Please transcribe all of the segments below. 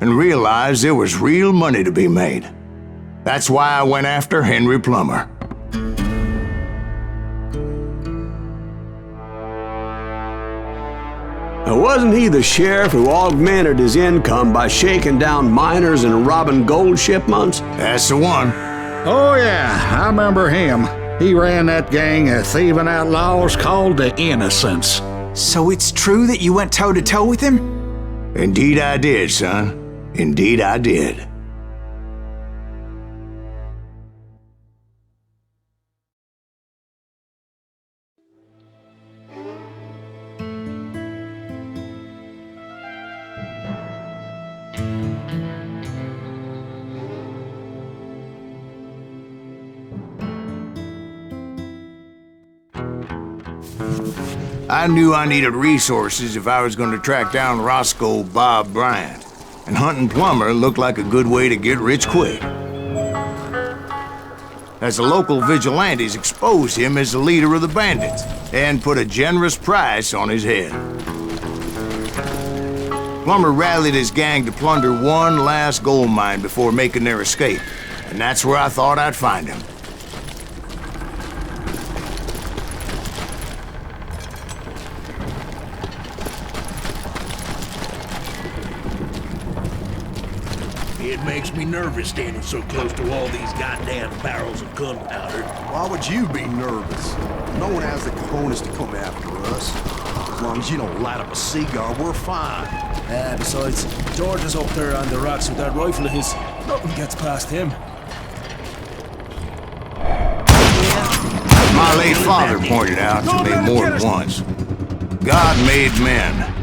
and realized there was real money to be made. That's why I went after Henry Plummer. Wasn't he the sheriff who augmented his income by shaking down miners and robbing gold shipments? That's the one. Oh yeah, I remember him. He ran that gang of thieving outlaws called the Innocents. So it's true that you went toe-to-toe with him? Indeed I did, son. Indeed I did. I knew I needed resources if I was going to track down Roscoe Bob Bryant, and hunting Plummer looked like a good way to get rich quick. As the local vigilantes exposed him as the leader of the bandits, and put a generous price on his head. Plummer rallied his gang to plunder one last gold mine before making their escape, and that's where I thought I'd find him. It makes me nervous standing so close to all these goddamn barrels of gunpowder. Why would you be nervous? No one has the cojones to come after us. As long as you don't light up a cigar, we're fine. Besides, George is up there on the rocks with that rifle of his. Nothing gets past him. My late father pointed out to me more than once. God made men.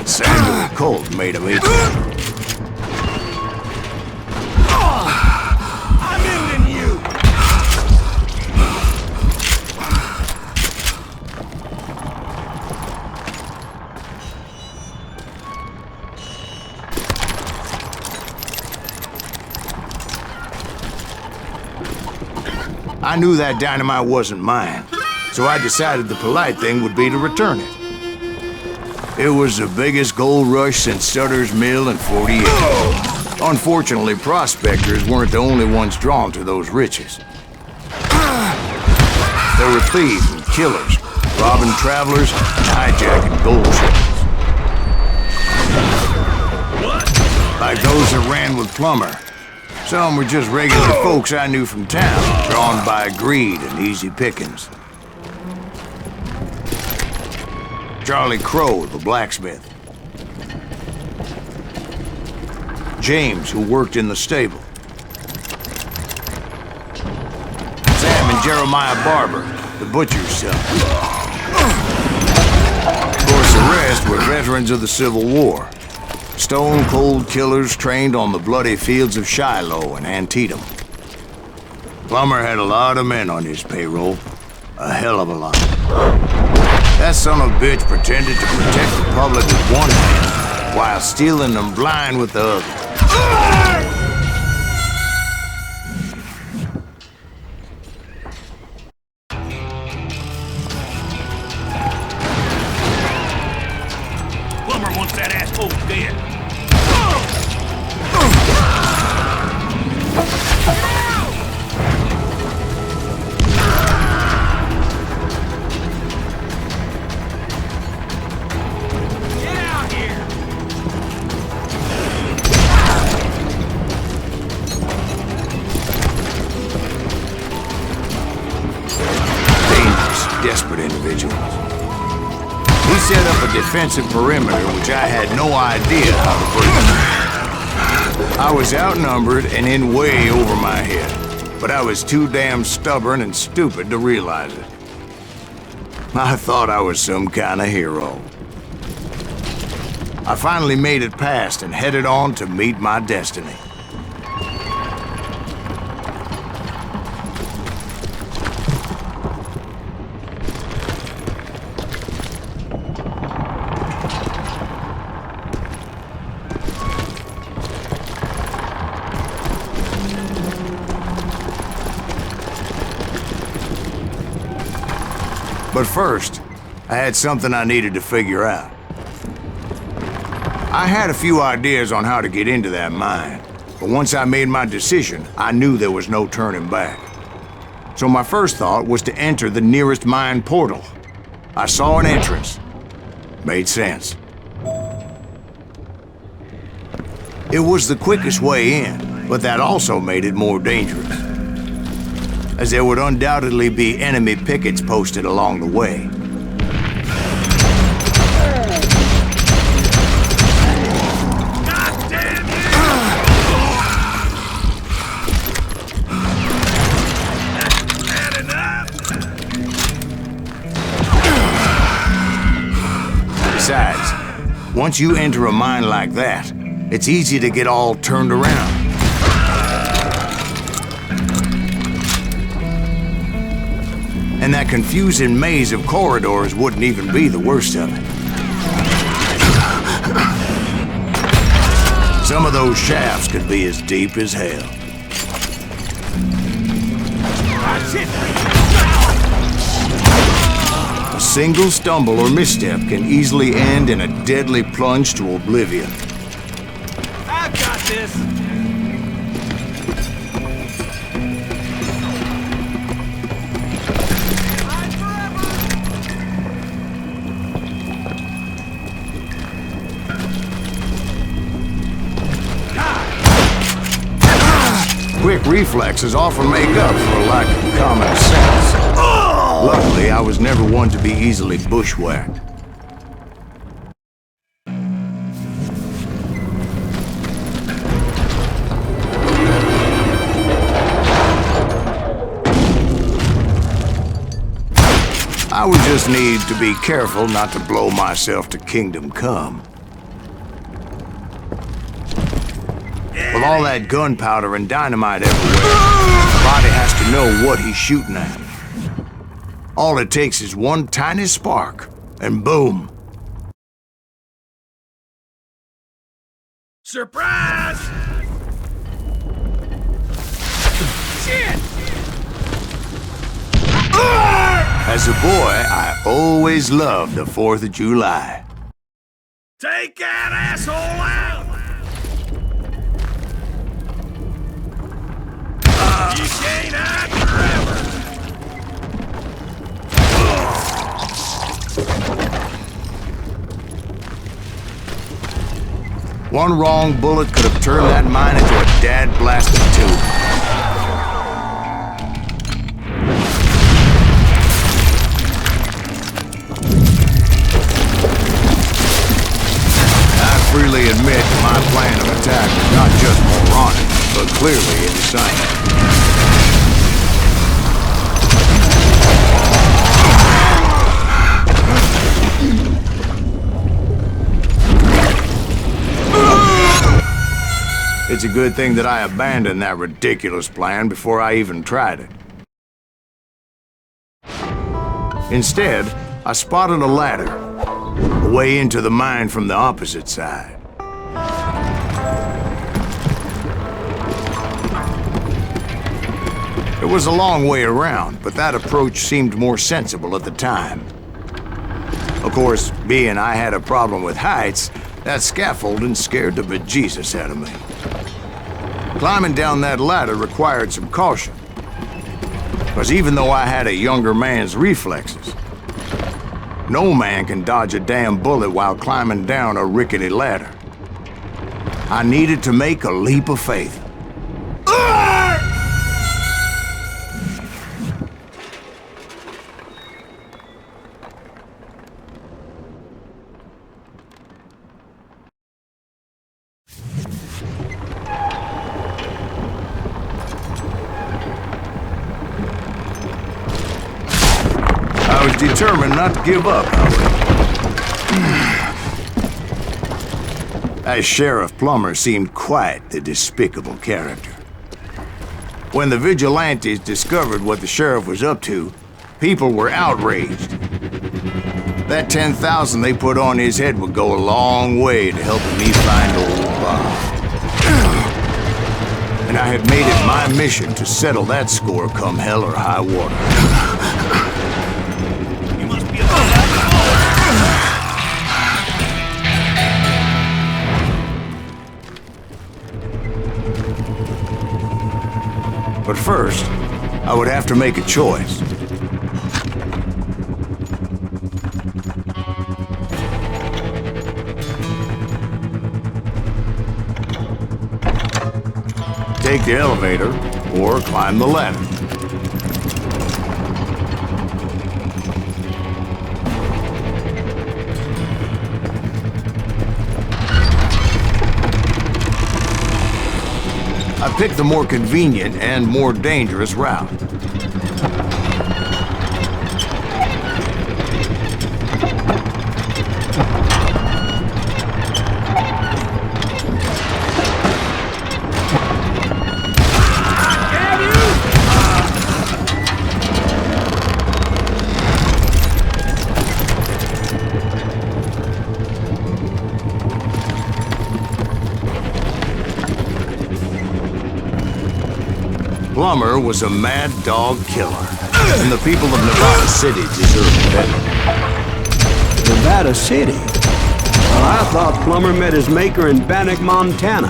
Samuel Colt made them each. I knew that dynamite wasn't mine, so I decided the polite thing would be to return it. It was the biggest gold rush since Sutter's Mill in 40 years. Unfortunately, prospectors weren't the only ones drawn to those riches. There were thieves and killers, robbing travelers and hijacking gold ships. Like those that ran with Plummer. Some were just regular folks I knew from town, drawn by greed and easy pickings. Charlie Crow, the blacksmith. James, who worked in the stable. Sam and Jeremiah Barber, the butcher's son. Of course, the rest were veterans of the Civil War. Stone-cold killers trained on the bloody fields of Shiloh and Antietam. Plummer had a lot of men on his payroll. A hell of a lot. That son of a bitch pretended to protect the public with one hand, while stealing them blind with the other. Plummer wants that asshole dead. Desperate individuals. He set up a defensive perimeter, which I had no idea how to breach. I was outnumbered and in way over my head, but I was too damn stubborn and stupid to realize it. I thought I was some kind of hero. I finally made it past and headed on to meet my destiny. But first, I had something I needed to figure out. I had a few ideas on how to get into that mine, but once I made my decision, I knew there was no turning back. So my first thought was to enter the nearest mine portal. I saw an entrance. Made sense. It was the quickest way in, but that also made it more dangerous, as there would undoubtedly be enemy pickets posted along the way. Besides, once you enter a mine like that, it's easy to get all turned around. And that confusing maze of corridors wouldn't even be the worst of it. Some of those shafts could be as deep as hell. A single stumble or misstep can easily end in a deadly plunge to oblivion. I've got this! Quick reflexes often make up for a lack of common sense. Luckily, I was never one to be easily bushwhacked. I would just need to be careful not to blow myself to kingdom come. With all that gunpowder and dynamite everywhere, the body has to know what he's shooting at. All it takes is one tiny spark, and boom. Surprise! Shit! As a boy, I always loved the 4th of July. Take that asshole out! You can't hide forever! One wrong bullet could have turned that mine into a dad-blasted tube. I freely admit my plan of attack was not just moronic, but clearly insane. It's a good thing that I abandoned that ridiculous plan before I even tried it. Instead, I spotted a ladder, a way into the mine from the opposite side. It was a long way around, but that approach seemed more sensible at the time. Of course, being I had a problem with heights, that scaffolding scared the bejesus out of me. Climbing down that ladder required some caution, because even though I had a younger man's reflexes, no man can dodge a damn bullet while climbing down a rickety ladder. I needed to make a leap of faith. I was determined not to give up, however. As Sheriff Plummer seemed quite the despicable character. When the vigilantes discovered what the sheriff was up to, people were outraged. That 10,000 they put on his head would go a long way to helping me find old Bob. And I had made it my mission to settle that score come hell or high water. But first, I would have to make a choice. Take the elevator or climb the ladder. I picked the more convenient and more dangerous route. Plummer was a mad dog killer, and the people of Nevada City deserved better. Nevada City? Well, I thought Plummer met his maker in Bannock, Montana.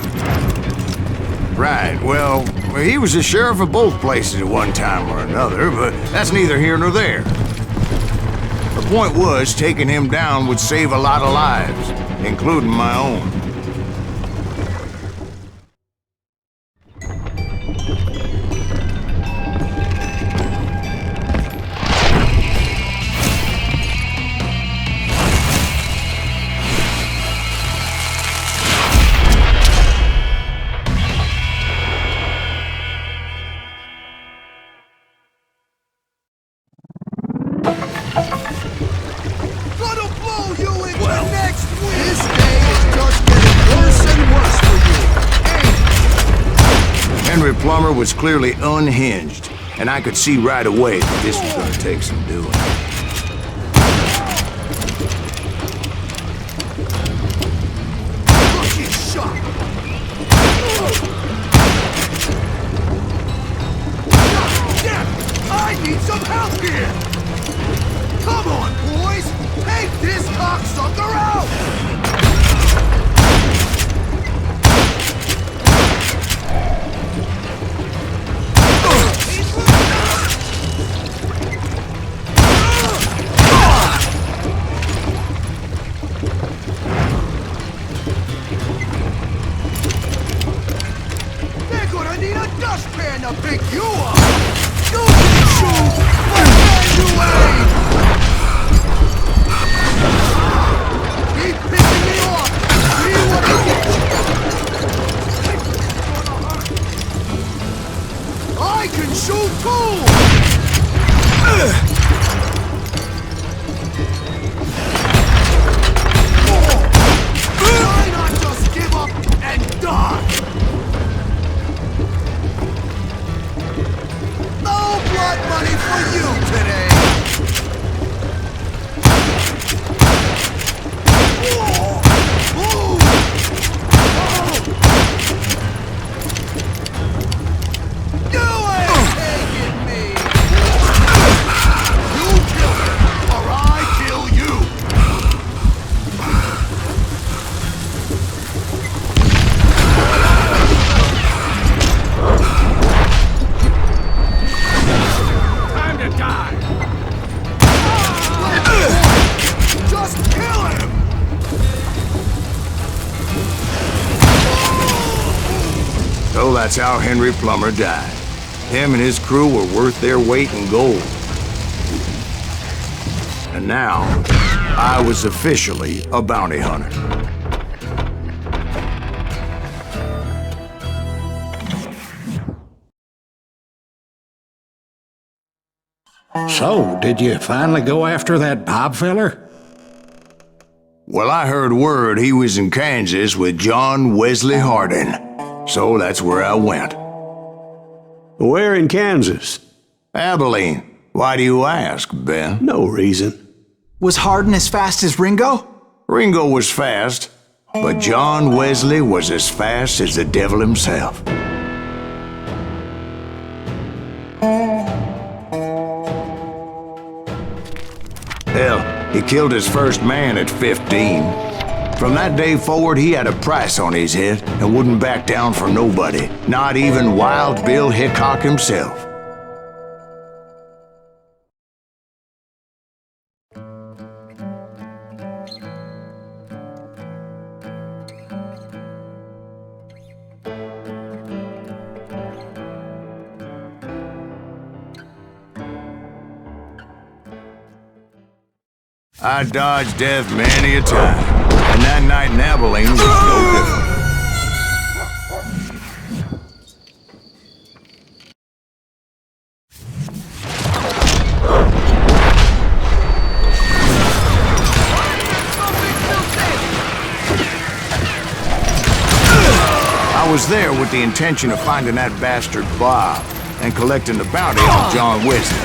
Right, well, he was the sheriff of both places at one time or another, but that's neither here nor there. The point was, taking him down would save a lot of lives, including my own. Gonna blow you into next week! This day is just getting worse and worse for you! Henry Plummer was clearly unhinged, and I could see right away that this was going to take some doing. Lucky shot! Damn! I need some help here! Come on, boys! Take this cocksucker out! They're gonna need a dustpan to pick you up! You can shoot, but can you aim? Keep pissing me off! See what I get you! I can shoot too! Why not just give up and die? No blood money for you today! You ain't taking me! You kill him, or I kill you! Time to die! Just kill him! So that's how Henry Plummer died. Him and his crew were worth their weight in gold. And now, I was officially a bounty hunter. So, did you finally go after that Bob feller? Well, I heard word he was in Kansas with John Wesley Hardin. So that's where I went. Where in Kansas? Abilene. Why do you ask, Ben? No reason. Was Hardin as fast as Ringo? Ringo was fast, but John Wesley was as fast as the devil himself. Hell, he killed his first man at 15. From that day forward, he had a price on his head and wouldn't back down for nobody, not even Wild Bill Hickok himself. I dodged death many a time, and that night in Abilene was no different. I was there with the intention of finding that bastard Bob and collecting the bounty on John Wesley.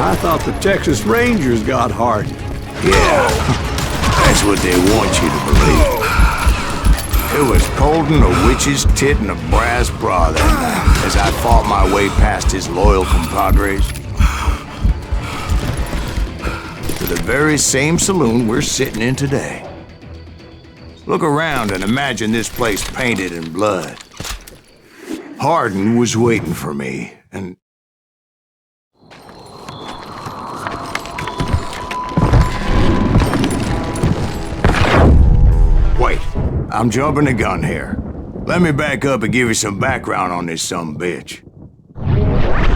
I thought the Texas Rangers got Harden. Yeah, that's what they want you to believe. It was Colton, a witch's tit, and a brass bra that night as I fought my way past his loyal compadres to the very same saloon we're sitting in today. Look around and imagine this place painted in blood. Harden was waiting for me, and wait, I'm jumping the gun here. Let me back up and give you some background on this sumbitch.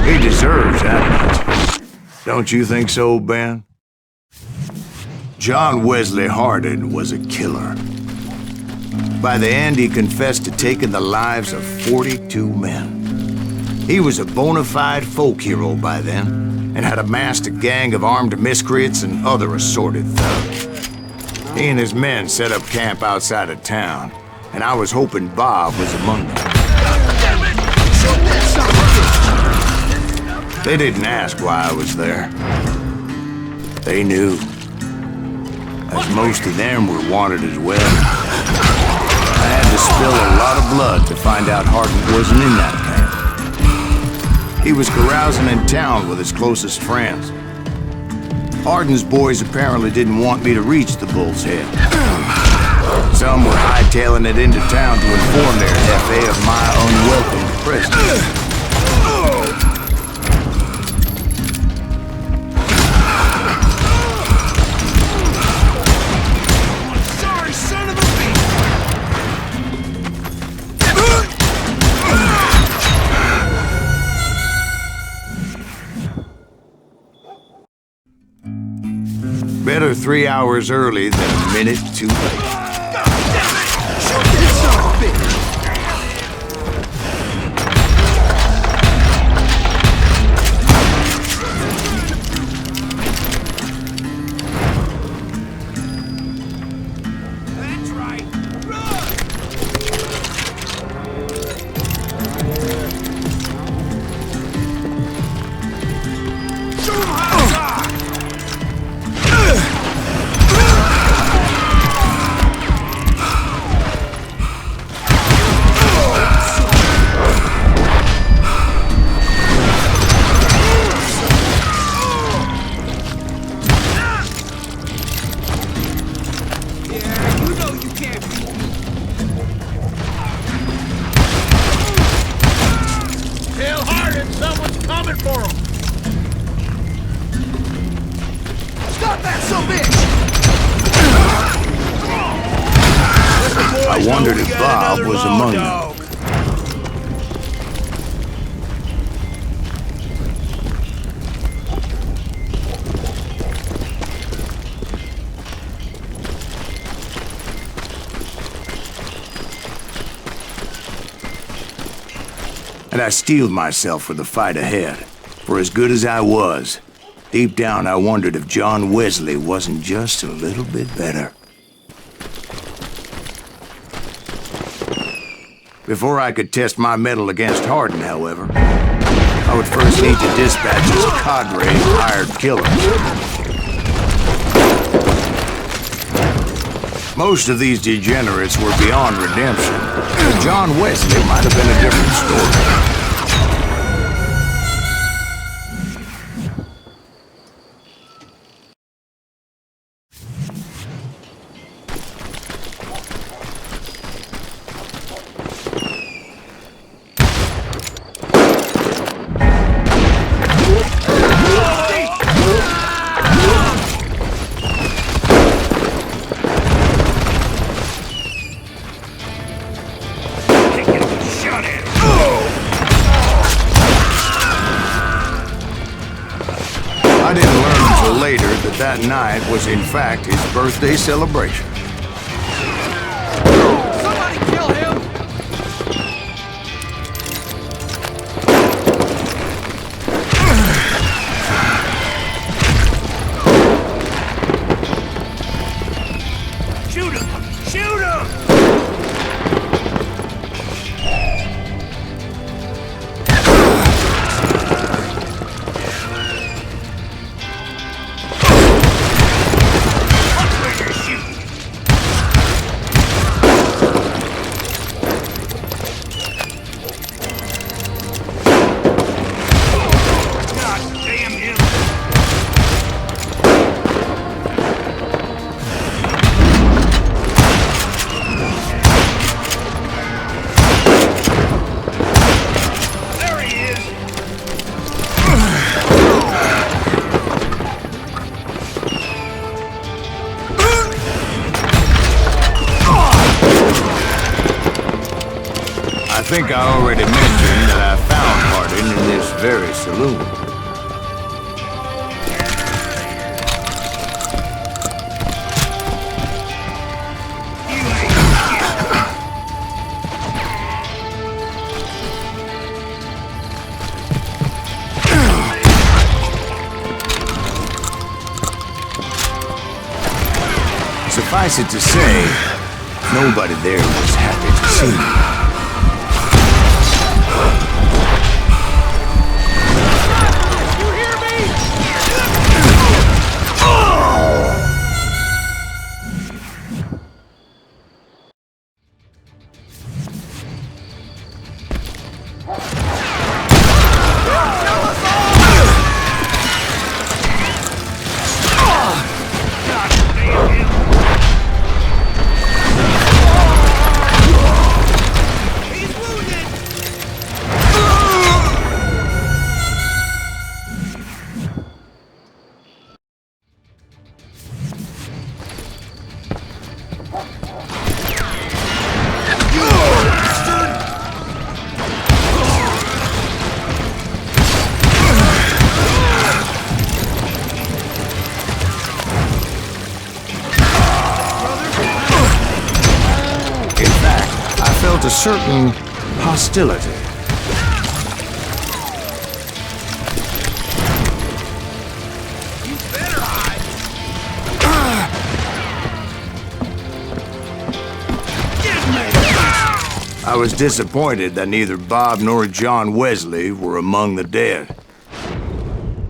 He deserves that much. Don't you think so, Ben? John Wesley Harden was a killer. By the end, he confessed to taking the lives of 42 men. He was a bona fide folk hero by then, and had amassed a gang of armed miscreants and other assorted thugs. He and his men set up camp outside of town, and I was hoping Bob was among them. They didn't ask why I was there. They knew, as most of them were wanted as well. I had to spill a lot of blood to find out Harden wasn't in that camp. He was carousing in town with his closest friends. Harden's boys apparently didn't want me to reach the Bull's Head. Some were hightailing it into town to inform their F.A. of my unwelcome presence. Better 3 hours early than a minute too late. I wondered if Bob was among them. And I steeled myself for the fight ahead. For as good as I was, deep down I wondered if John Wesley wasn't just a little bit better. Before I could test my mettle against Harden, however, I would first need to dispatch his cadre of hired killers. Most of these degenerates were beyond redemption, but John Wesley might have been a different story. I didn't learn until later that that night was in fact his birthday celebration. Somebody kill him! Shoot him! Shoot him! I think I already mentioned that I found Hardin in this very saloon. Suffice it to say, nobody there was happy to see me. A certain hostility. You better hide! I was disappointed that neither Bob nor John Wesley were among the dead.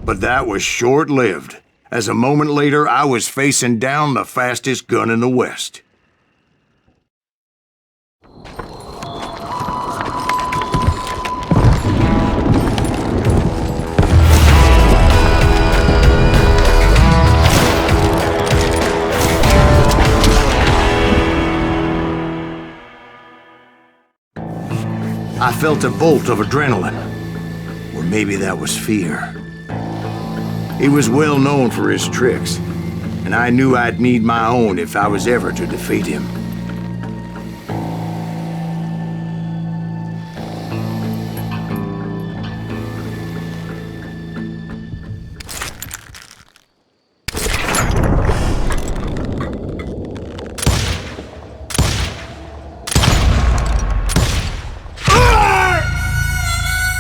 But that was short-lived, as a moment later I was facing down the fastest gun in the West. I felt a bolt of adrenaline, or maybe that was fear. He was well known for his tricks, and I knew I'd need my own if I was ever to defeat him.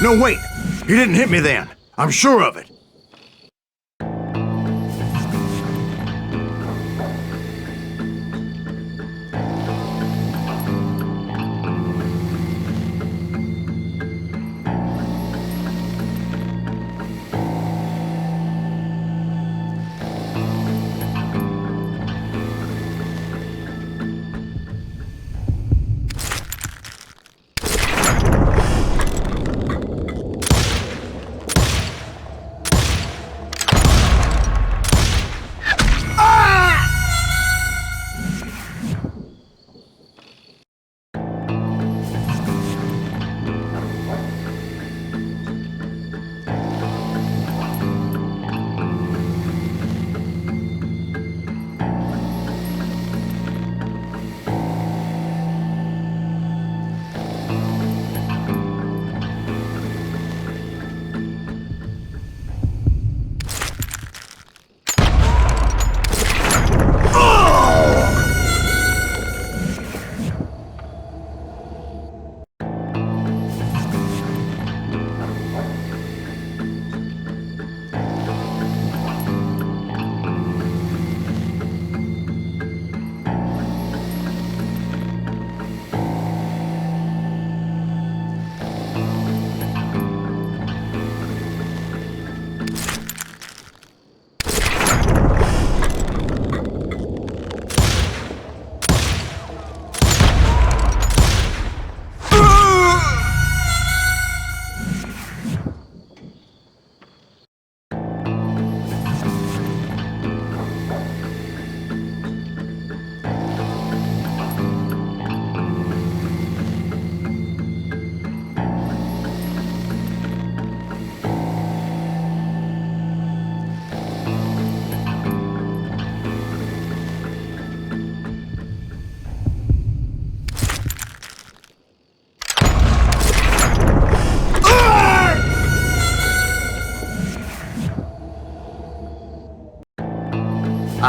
No, wait! He didn't hit me then. I'm sure of it.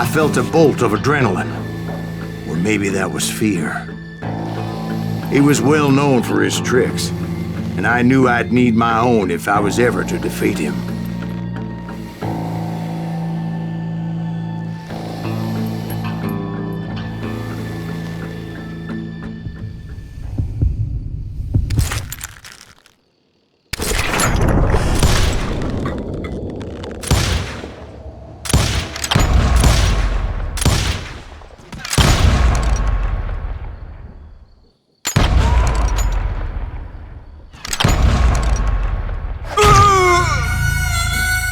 I felt a bolt of adrenaline. Or maybe that was fear. He was well known for his tricks, and I knew I'd need my own if I was ever to defeat him.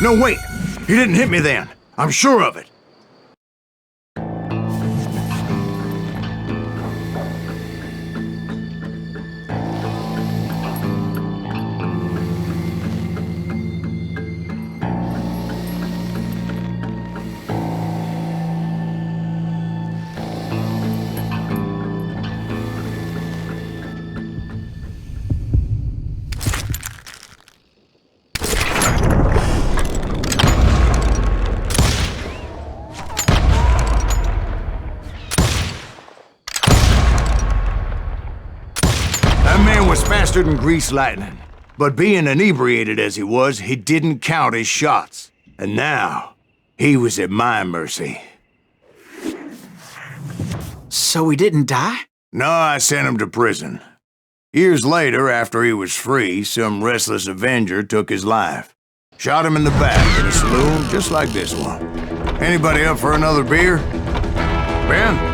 No, wait! He didn't hit me then. I'm sure of it. Was faster than greased lightning. But being inebriated as he was, he didn't count his shots. And now, he was at my mercy. So he didn't die? No, I sent him to prison. Years later, after he was free, some restless avenger took his life. Shot him in the back in a saloon just like this one. Anybody up for another beer? Ben?